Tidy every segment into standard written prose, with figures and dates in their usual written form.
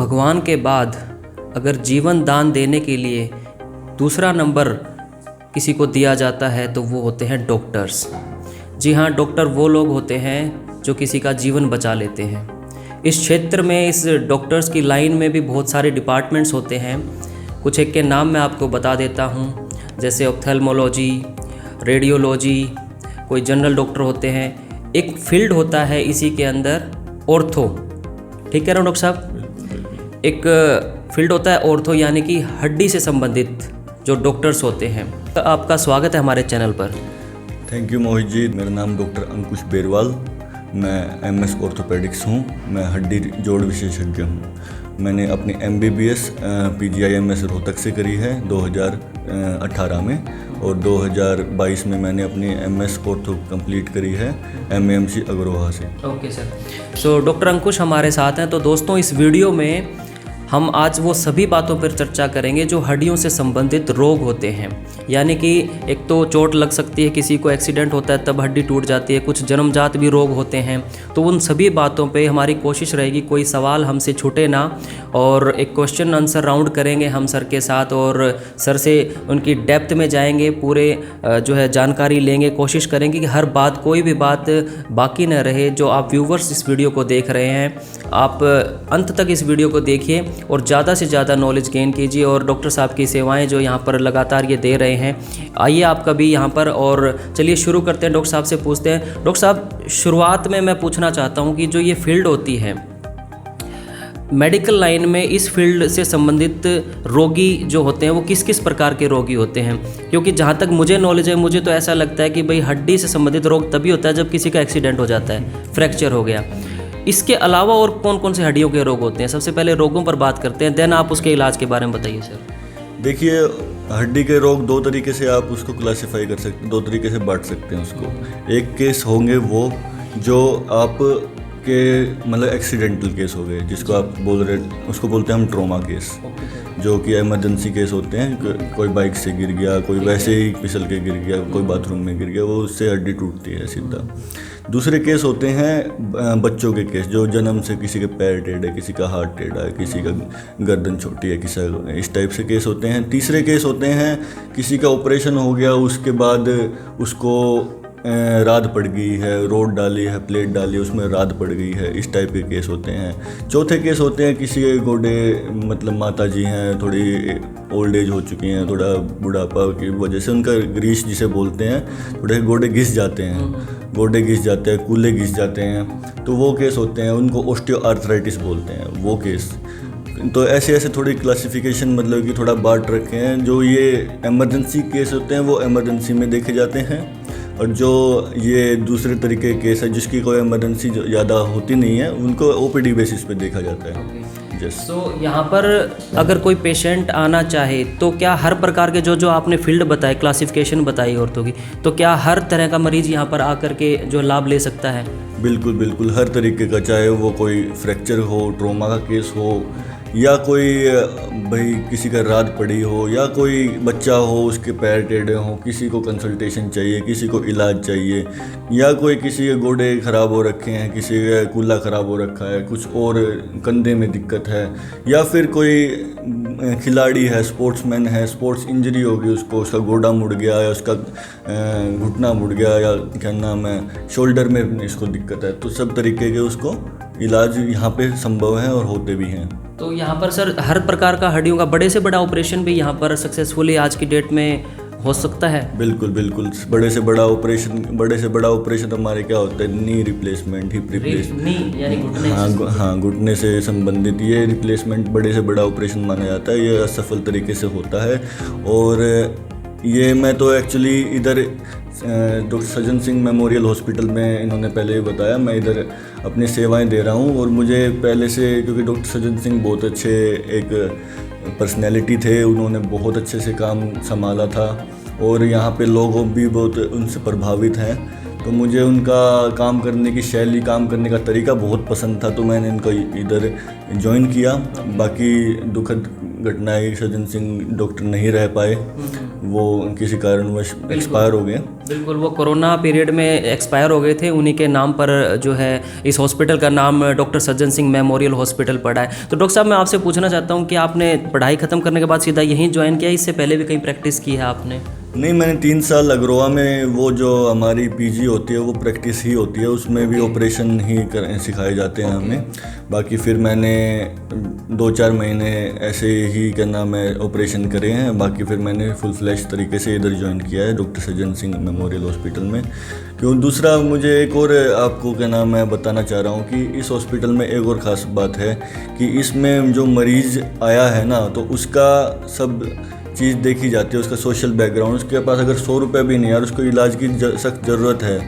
भगवान के बाद अगर जीवन दान देने के लिए दूसरा नंबर किसी को दिया जाता है तो वो होते हैं डॉक्टर्स। जी हाँ, डॉक्टर वो लोग होते हैं जो किसी का जीवन बचा लेते हैं। इस क्षेत्र में, इस डॉक्टर्स की लाइन में भी बहुत सारे डिपार्टमेंट्स होते हैं। कुछ एक के नाम मैं आपको बता देता हूँ, जैसे ऑप्थेल्मोलॉजी, रेडियोलॉजी, कोई जनरल डॉक्टर होते हैं। एक फील्ड होता है इसी के अंदर ऑर्थो, ठीक है ना डॉक्टर साहब? एक फील्ड होता है ऑर्थो, यानी कि हड्डी से संबंधित जो डॉक्टर्स होते हैं। तो आपका स्वागत है हमारे चैनल पर। Thank you Mohit ji. मेरा नाम डॉक्टर अंकुश बेरवाल, मैं एमएस ऑर्थोपेडिक्स हूँ। मैं हड्डी जोड़ विशेषज्ञ हूँ। मैंने अपनी MBBS PGIMS रोहतक से करी है 2018 में, और 2022 में मैंने अपनी MS ऑर्थो कंप्लीट करी है MAMC अग्रोहा से। Okay sir. सो डॉक्टर अंकुश हमारे साथ हैं। तो दोस्तों, इस वीडियो में हम आज वो सभी बातों पर चर्चा करेंगे जो हड्डियों से संबंधित रोग होते हैं। यानी कि एक तो चोट लग सकती है, किसी को एक्सीडेंट होता है तब हड्डी टूट जाती है, कुछ जन्मजात भी रोग होते हैं। तो उन सभी बातों पे हमारी कोशिश रहेगी कोई सवाल हमसे छूटे ना, और एक क्वेश्चन आंसर राउंड करेंगे हम सर के साथ, और सर से उनकी डेप्थ में जाएंगे, पूरे जो है जानकारी लेंगे। कोशिश करेंगे कि हर बात, कोई भी बात बाकी न रहे। जो आप व्यूवर्स इस वीडियो को देख रहे हैं, आप अंत तक इस वीडियो को देखिए और ज़्यादा से ज़्यादा नॉलेज गेन कीजिए। और डॉक्टर साहब की सेवाएं जो यहाँ पर लगातार ये दे रहे हैं, आइए आपका भी यहाँ पर। और चलिए शुरू करते हैं, डॉक्टर साहब से पूछते हैं। डॉक्टर साहब, शुरुआत में मैं पूछना चाहता हूँ कि जो ये फील्ड होती है मेडिकल लाइन में, इस फील्ड से संबंधित रोगी जो होते हैं वो किस किस प्रकार के रोगी होते हैं? क्योंकि जहाँ तक मुझे नॉलेज है, मुझे तो ऐसा लगता है कि भाई हड्डी से संबंधित रोग तभी होता है जब किसी का एक्सीडेंट हो जाता है, फ्रैक्चर हो गया। इसके अलावा और कौन कौन से हड्डियों के रोग होते हैं? सबसे पहले रोगों पर बात करते हैं, देन आप उसके इलाज के बारे में बताइए सर। देखिए, हड्डी के रोग दो तरीके से आप उसको क्लासिफाई कर सकते हैं, दो तरीके से बांट सकते हैं उसको। एक केस होंगे वो जो आप के मतलब एक्सीडेंटल केस हो गए, जिसको आप बोल रहे, उसको बोलते हैं हम ट्रॉमा केस, जो कि इमरजेंसी केस होते हैं। कोई बाइक से गिर गया, कोई वैसे ही फिसल के गिर गया, कोई बाथरूम में गिर गया, वो उससे हड्डी टूटती है सीधा। दूसरे केस होते हैं बच्चों के केस, जो जन्म से किसी के पैर टेढ़े, किसी का हाथ टेढ़ा है, किसी का गर्दन छोटी है, किसी का, इस टाइप से केस होते हैं। तीसरे केस होते हैं किसी का ऑपरेशन हो गया, उसके बाद उसको राद पड़ गई है, रोड डाली है, प्लेट डाली, उसमें राद पड़ गई है, इस टाइप के केस होते हैं। चौथे केस होते हैं किसी के गोडे, मतलब माता जी हैं, थोड़ी ओल्ड एज हो चुकी हैं, थोड़ा बुढ़ापा की वजह से उनका ग्रीस जिसे बोलते हैं, थोड़े गोडे घिस जाते हैं, गोडे घिस जाते हैं, कूल्हे घिस जाते हैं, तो वो केस होते हैं। उनको ऑस्टियोआर्थराइटिस बोलते हैं, वो केस। तो ऐसे ऐसे थोड़ी क्लासिफिकेशन, मतलब कि थोड़ा बांट रखे हैं। जो ये इमरजेंसी केस होते हैं वो इमरजेंसी में देखे जाते हैं, और जो ये दूसरे तरीके के केस है जिसकी कोई इमरजेंसी ज़्यादा होती नहीं है, उनको OPD बेसिस पे देखा जाता है। तो यहाँ पर अगर कोई पेशेंट आना चाहे तो क्या हर प्रकार के जो आपने फील्ड बताए, क्लासिफिकेशन बताई औरतों की, तो क्या हर तरह का मरीज यहाँ पर आकर के जो लाभ ले सकता है? बिल्कुल बिल्कुल, हर तरीके का, चाहे वो कोई फ्रैक्चर हो, ट्रॉमा का केस हो, या कोई भाई किसी का रात पड़ी हो, या कोई बच्चा हो उसके पैर टेढ़े हों, किसी को कंसल्टेशन चाहिए, किसी को इलाज चाहिए, या कोई किसी के गोडे ख़राब हो रखे हैं, किसी का कूल्हा ख़राब हो रखा है, कुछ और कंधे में दिक्कत है, या फिर कोई खिलाड़ी है, स्पोर्ट्समैन है, स्पोर्ट्स इंजरी हो गई उसको, उसका गोडा मुड़ गया, या उसका घुटना मुड़ गया, या क्या नाम है, शोल्डर में इसको दिक्कत है, तो सब तरीके के उसको इलाज यहाँ पे संभव है और होते भी हैं। तो यहाँ पर सर हर प्रकार का हड्डियों का बड़े से बड़ा ऑपरेशन भी यहाँ पर सक्सेसफुली आज की डेट में हो सकता है? बिल्कुल बिल्कुल, बड़े से बड़ा ऑपरेशन हमारे क्या होता है, नी रिप्लेसमेंट, हिप रिप्लेसमेंट, हाँ, घुटने से संबंधित ये रिप्लेसमेंट बड़े से बड़ा ऑपरेशन माना जाता है। ये असफल तरीके से होता है। और ये मैं तो एक्चुअली इधर doctor Sajjan Singh memorial hospital में, इन्होंने पहले ही बताया, मैं इधर अपनी सेवाएं दे रहा हूं। और मुझे पहले से, क्योंकि डॉक्टर सज्जन सिंह बहुत अच्छे एक पर्सनैलिटी थे, उन्होंने बहुत अच्छे से काम संभाला था, और यहाँ पे लोग भी बहुत उनसे प्रभावित हैं। तो मुझे उनका काम करने की शैली, काम करने का तरीका बहुत पसंद था, तो मैंने इनको इधर ज्वाइन किया। बाकी दुखद घटना है, सज्जन सिंह डॉक्टर नहीं रह पाए, वो किसी कारणवश एक्सपायर हो गए। बिल्कुल, वो कोरोना पीरियड में एक्सपायर हो गए थे, उन्हीं के नाम पर जो है इस हॉस्पिटल का नाम doctor Sajjan Singh memorial hospital पड़ा है। तो डॉक्टर साहब, मैं आपसे पूछना चाहता हूँ कि आपने पढ़ाई ख़त्म करने के बाद सीधा यहीं ज्वाइन किया, इससे पहले भी कहीं प्रैक्टिस की है आपने? नहीं, मैंने 3 साल अग्रोवा में, वो जो हमारी पीजी होती है वो प्रैक्टिस ही होती है, उसमें भी ऑपरेशन ही सिखाए जाते हैं हमें। बाकी फिर मैंने 2-4 महीने ऐसे ही क्या नाम है ऑपरेशन करे हैं। बाकी फिर मैंने फुल फ्लैश तरीके से इधर ज्वाइन किया है doctor Sajjan Singh memorial hospital में। क्यों, दूसरा मुझे एक और आपको क्या नाम है बताना चाह रहा हूँ कि इस हॉस्पिटल में एक और ख़ास बात है कि इसमें जो मरीज़ आया है ना, तो उसका सब चीज़ देखी जाती है, उसका सोशल बैकग्राउंड। उसके पास अगर 100 रुपये भी नहीं है और उसको इलाज की सख्त ज़रूरत है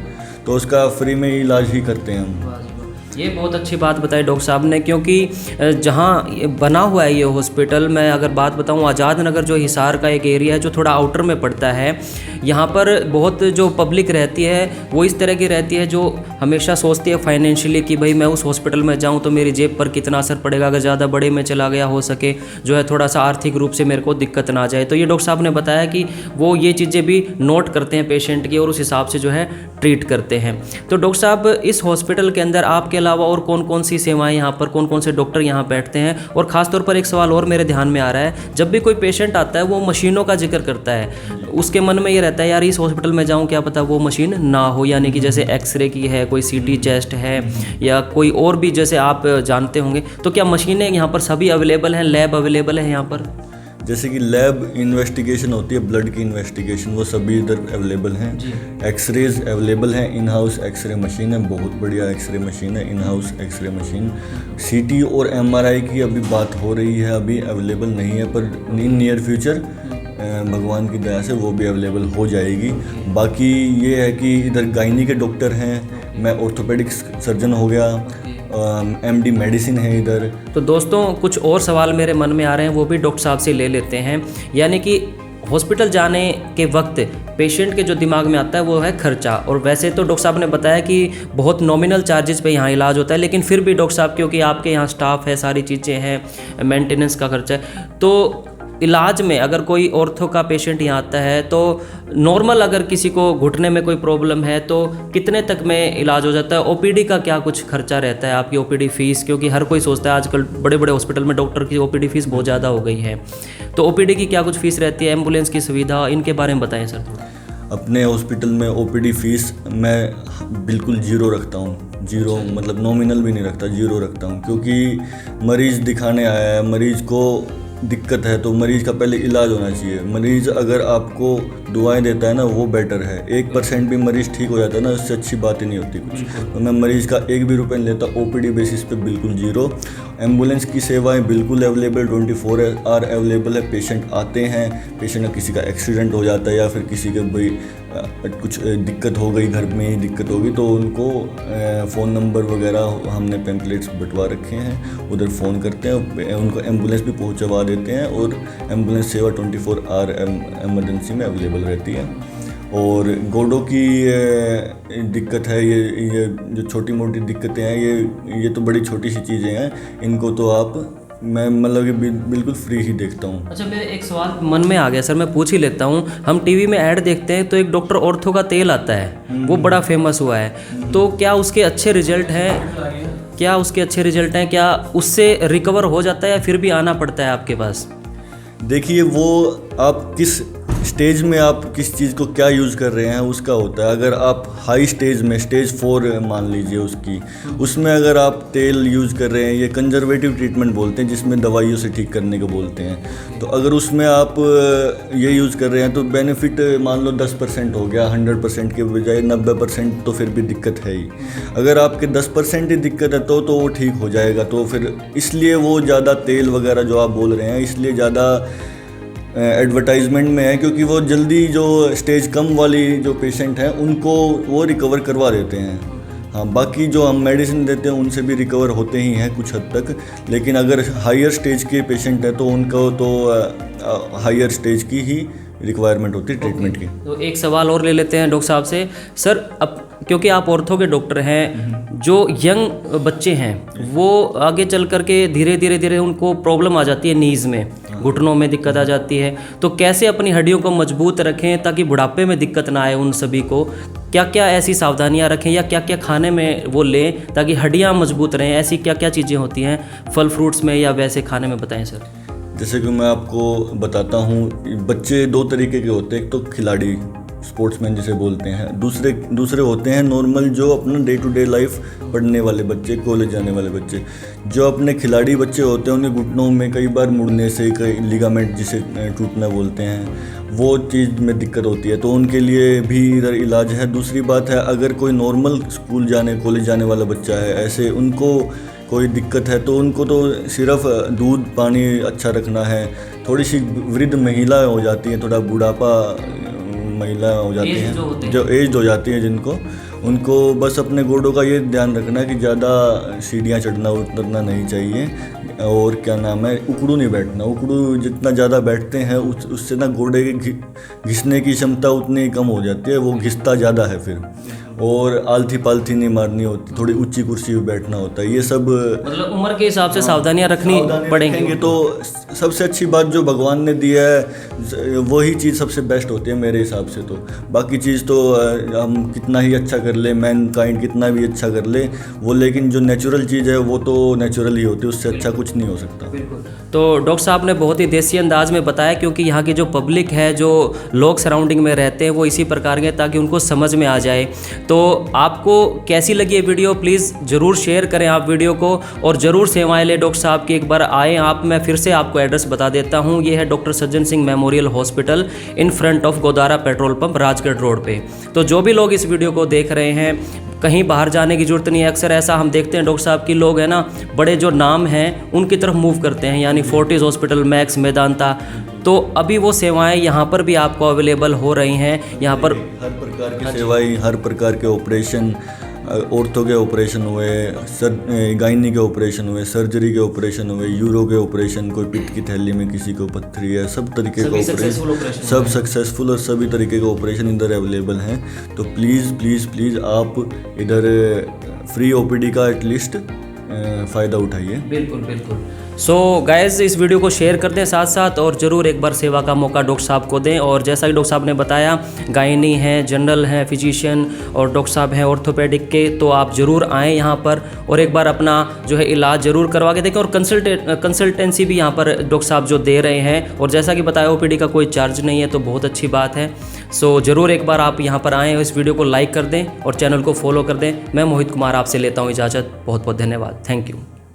तो उसका फ्री में इलाज ही करते हैं हम। ये बहुत अच्छी बात बताई डॉक्टर साहब ने, क्योंकि जहाँ बना हुआ है ये हॉस्पिटल, मैं अगर बात बताऊँ, आज़ाद नगर जो हिसार का एक एरिया है जो थोड़ा आउटर में पड़ता है, यहाँ पर बहुत जो पब्लिक रहती है वो इस तरह की रहती है जो हमेशा सोचती है फाइनेंशियली कि भाई मैं उस हॉस्पिटल में जाऊँ तो मेरी जेब पर कितना असर पड़ेगा, अगर ज़्यादा बड़े में चला गया हो सके जो है थोड़ा सा आर्थिक रूप से मेरे को दिक्कत ना आ जाए। तो ये डॉक्टर साहब ने बताया कि वो ये चीज़ें भी नोट करते हैं पेशेंट की और उस हिसाब से जो है ट्रीट करते हैं। तो डॉक्टर साहब, इस हॉस्पिटल के अंदर आपके अलावा और कौन कौन सी सेवाएं, यहाँ पर कौन कौन से डॉक्टर यहाँ बैठते हैं? और ख़ासतौर पर एक सवाल और मेरे ध्यान में आ रहा है, जब भी कोई पेशेंट आता है वो मशीनों का जिक्र करता है, उसके मन में ये रहता है यार इस हॉस्पिटल में जाऊँ क्या पता वो मशीन ना हो, यानी कि जैसे एक्सरे की है, कोई सीटी चेस्ट है या कोई और भी जैसे आप जानते होंगे। तो क्या मशीनें यहाँ पर सभी अवेलेबल हैं, लैब अवेलेबल है यहाँ पर? जैसे कि लैब इन्वेस्टिगेशन होती है, ब्लड की इन्वेस्टिगेशन, वो सभी इधर अवेलेबल हैं। एक्सरेज अवेलेबल हैं, इन हाउस एक्सरे मशीन है, बहुत बढ़िया एक्सरे मशीन है, इन हाउस एक्सरे मशीन। सीटी और एमआरआई की अभी बात हो रही है, अभी अवेलेबल नहीं है, पर इन नियर फ्यूचर भगवान की दया से वो भी अवेलेबल हो जाएगी। बाकी ये है कि इधर गायनी के डॉक्टर हैं, मैं ऑर्थोपेडिक सर्जन हो गया, एमडी मेडिसिन है इधर। तो दोस्तों, कुछ और सवाल मेरे मन में आ रहे हैं, वो भी डॉक्टर साहब से ले लेते हैं। यानी कि हॉस्पिटल जाने के वक्त पेशेंट के जो दिमाग में आता है वो है खर्चा, और वैसे तो डॉक्टर साहब ने बताया कि बहुत नॉमिनल चार्जेस पे यहाँ इलाज होता है, लेकिन फिर भी डॉक्टर साहब, क्योंकि आपके यहाँ स्टाफ है, सारी चीज़ें हैं, मेंटेनेंस का खर्चा है, तो इलाज में अगर कोई ऑर्थो का पेशेंट यहाँ आता है तो नॉर्मल अगर किसी को घुटने में कोई प्रॉब्लम है तो कितने तक में इलाज हो जाता है? ओपीडी का क्या कुछ खर्चा रहता है, आपकी ओपीडी फीस? क्योंकि हर कोई सोचता है आजकल बड़े बड़े हॉस्पिटल में डॉक्टर की ओपीडी फीस बहुत ज़्यादा हो गई है, तो ओपीडी की क्या कुछ फीस रहती है, एम्बुलेंस की सुविधा, इनके बारे में बताएं सर थोड़ा। अपने हॉस्पिटल में ओपीडी फीस मैं बिल्कुल जीरो रखता हूँ, जीरो मतलब नॉमिनल भी नहीं रखता, जीरो रखता हूँ। क्योंकि मरीज़ दिखाने आया है, मरीज़ को दिक्कत है तो मरीज़ का पहले इलाज होना चाहिए। मरीज़ अगर आपको दुआएं देता है ना, वो बेटर है। 1% भी मरीज़ ठीक हो जाता है ना, उससे अच्छी बात ही नहीं होती कुछ। तो मैं मरीज़ का 1 भी रुपये नहीं लेता, ओपीडी बेसिस पे बिल्कुल जीरो। एम्बुलेंस की सेवाएं बिल्कुल अवेलेबल, 24 आवर अवेलेबल है। पेशेंट आते हैं, पेशेंट का किसी का एक्सीडेंट हो जाता है या फिर किसी के भाई कुछ दिक्कत हो गई, घर में ही दिक्कत होगी, तो उनको फ़ोन नंबर वगैरह हमने पैम्पलेट्स बंटवा रखे हैं, उधर फ़ोन करते हैं, उनको एम्बुलेंस भी पहुंचवा देते हैं। और एम्बुलेंस सेवा 24 आवर एमरजेंसी में अवेलेबल रहती है। और गोडों की दिक्कत है, ये जो छोटी मोटी दिक्कतें हैं, ये तो बड़ी छोटी सी चीज़ें हैं, इनको तो आप मैं मतलब कि बिल्कुल फ्री ही देखता हूँ। अच्छा, मेरे एक सवाल मन में आ गया सर, मैं पूछ ही लेता हूँ। हम टीवी में ऐड देखते हैं तो एक डॉक्टर ऑर्थो का तेल आता है, वो बड़ा फेमस हुआ है, तो क्या उसके अच्छे रिजल्ट हैं? क्या उससे रिकवर हो जाता है या फिर भी आना पड़ता है आपके पास? देखिए, वो आप किस स्टेज में आप किस चीज़ को क्या यूज़ कर रहे हैं उसका होता है। अगर आप हाई स्टेज में, स्टेज 4 मान लीजिए उसमें अगर आप तेल यूज़ कर रहे हैं, ये कंजर्वेटिव ट्रीटमेंट बोलते हैं जिसमें दवाइयों से ठीक करने को बोलते हैं, तो अगर उसमें आप ये यूज़ कर रहे हैं तो बेनिफिट मान लो 10% हो गया, 100% के बजाय 90% तो फिर भी दिक्कत है ही। अगर आपके 10% ही दिक्कत है तो वो ठीक हो जाएगा। तो फिर इसलिए वो ज़्यादा तेल वगैरह जो आप बोल रहे हैं, इसलिए ज़्यादा एडवर्टाइजमेंट में है, क्योंकि वो जल्दी जो स्टेज कम वाली जो पेशेंट हैं उनको वो रिकवर करवा देते हैं। हाँ, बाकी जो हम मेडिसिन देते हैं उनसे भी रिकवर होते ही हैं कुछ हद तक, लेकिन अगर हायर स्टेज के पेशेंट हैं तो उनको तो हायर स्टेज की ही रिक्वायरमेंट होती है ट्रीटमेंट की। तो एक सवाल और ले लेते हैं डॉक्टर साहब से। सर, अब क्योंकि आप ऑर्थो के डॉक्टर हैं, जो यंग बच्चे हैं वो आगे चल करके धीरे धीरे उनको प्रॉब्लम आ जाती है, नीज़ में, घुटनों में दिक्कत आ जाती है। तो कैसे अपनी हड्डियों को मजबूत रखें ताकि बुढ़ापे में दिक्कत ना आए उन सभी को, क्या क्या ऐसी सावधानियां रखें या क्या क्या खाने में वो लें ताकि हड्डियां मजबूत रहें, ऐसी क्या क्या चीज़ें होती हैं फल फ्रूट्स में या वैसे खाने में, बताएं सर। जैसे कि मैं आपको बताता हूँ, बच्चे दो तरीके के होते हैं। एक तो खिलाड़ी, स्पोर्ट्समैन जिसे बोलते हैं, दूसरे होते हैं नॉर्मल, जो अपना डे टू डे लाइफ पढ़ने वाले बच्चे, कॉलेज जाने वाले बच्चे। जो अपने खिलाड़ी बच्चे होते हैं उनके घुटनों में कई बार मुड़ने से, कई लिगामेंट जिसे टूटना बोलते हैं, वो चीज़ में दिक्कत होती है, तो उनके लिए भी इधर इलाज है। दूसरी बात है, अगर कोई नॉर्मल स्कूल जाने, कॉलेज जाने वाला बच्चा है, ऐसे उनको कोई दिक्कत है तो उनको तो सिर्फ दूध पानी अच्छा रखना है। थोड़ी सी वृद्ध महिला हो जाती है, थोड़ा बुढ़ापा महिला हो जाती हैं, जो एज हो जाती है जिनको, उनको बस अपने गोडों का ये ध्यान रखना है कि ज़्यादा सीढ़ियाँ चढ़ना उतरना नहीं चाहिए, और क्या नाम है, उकड़ू नहीं बैठना। उकड़ू जितना ज़्यादा बैठते हैं उससे ना गोडे की घिसने की क्षमता उतनी कम हो जाती है, वो घिसता ज़्यादा है फिर। और आलथी पालथी नहीं मारनी होती, थोड़ी ऊंची कुर्सी पे बैठना होता है। ये सब मतलब उम्र के हिसाब से सावधानियां रखनी पड़ेंगी। तो सबसे अच्छी बात जो भगवान ने दी है वही चीज़ सबसे बेस्ट होती है मेरे हिसाब से। तो बाकी चीज़ तो हम कितना ही अच्छा कर ले, मैनकाइंड कितना भी अच्छा कर ले वो, लेकिन जो नेचुरल चीज़ है वो तो नेचुरल ही होती है, उससे अच्छा कुछ नहीं हो सकता। तो डॉक्टर साहब ने बहुत ही देसी अंदाज में बताया, क्योंकि यहाँ की जो पब्लिक है, जो लोग सराउंडिंग में रहते हैं वो इसी प्रकार के, ताकि उनको समझ में आ जाए। तो आपको कैसी लगी ये वीडियो, प्लीज़ ज़रूर शेयर करें आप वीडियो को, और ज़रूर सेवाएं लें डॉक्टर साहब की। एक बार आएँ आप, मैं फिर से आपको एड्रेस बता देता हूँ। ये है doctor Sajjan Singh memorial hospital in front of Godara petrol pump, Rajgarh road पे। तो जो भी लोग इस वीडियो को देख रहे हैं, कहीं बाहर जाने की ज़रूरत नहीं है। अक्सर ऐसा हम देखते हैं डॉक्टर साहब की, लोग हैं ना, बड़े जो नाम हैं उनकी तरफ मूव करते हैं, यानी फोर्टिस हॉस्पिटल, मैक्स, मेदांता। तो अभी वो सेवाएं यहाँ पर भी आपको अवेलेबल हो रही हैं। यहाँ पर हर प्रकार की सेवाएं, हर प्रकार के ऑपरेशन, ऑर्थो के ऑपरेशन हुए, गायनी के ऑपरेशन हुए, सर्जरी के ऑपरेशन हुए, यूरो के ऑपरेशन, कोई पित्त की थैली में किसी को पत्थरी है, सब तरीके के ऑपरेशन, सब सक्सेसफुल और सभी तरीके के ऑपरेशन इधर अवेलेबल हैं। तो प्लीज़ प्लीज़ प्लीज़ आप इधर फ्री ओपीडी का एटलीस्ट फ़ायदा उठाइए। बिल्कुल बिल्कुल। सो गाइज, इस वीडियो को शेयर कर दें साथ साथ, और ज़रूर एक बार सेवा का मौका डॉक्टर साहब को दें। और जैसा कि डॉक्टर साहब ने बताया, गायनी हैं, जनरल हैं, फिजिशियन, और डॉक्टर साहब हैं ऑर्थोपेडिक के, तो आप ज़रूर आएँ यहाँ पर और एक बार अपना जो है इलाज ज़रूर करवा के देखें। और कंसल्टेंसी भी यहाँ पर डॉक्टर साहब जो दे रहे हैं, और जैसा कि बताया ओपीडी का कोई चार्ज नहीं है, तो बहुत अच्छी बात है। सो ज़रूर एक बार आप यहाँ पर आएँ, इस वीडियो को लाइक कर दें और चैनल को फॉलो कर दें। मैं मोहित कुमार आपसे लेता हूँ इजाज़त। बहुत बहुत धन्यवाद। Thank you.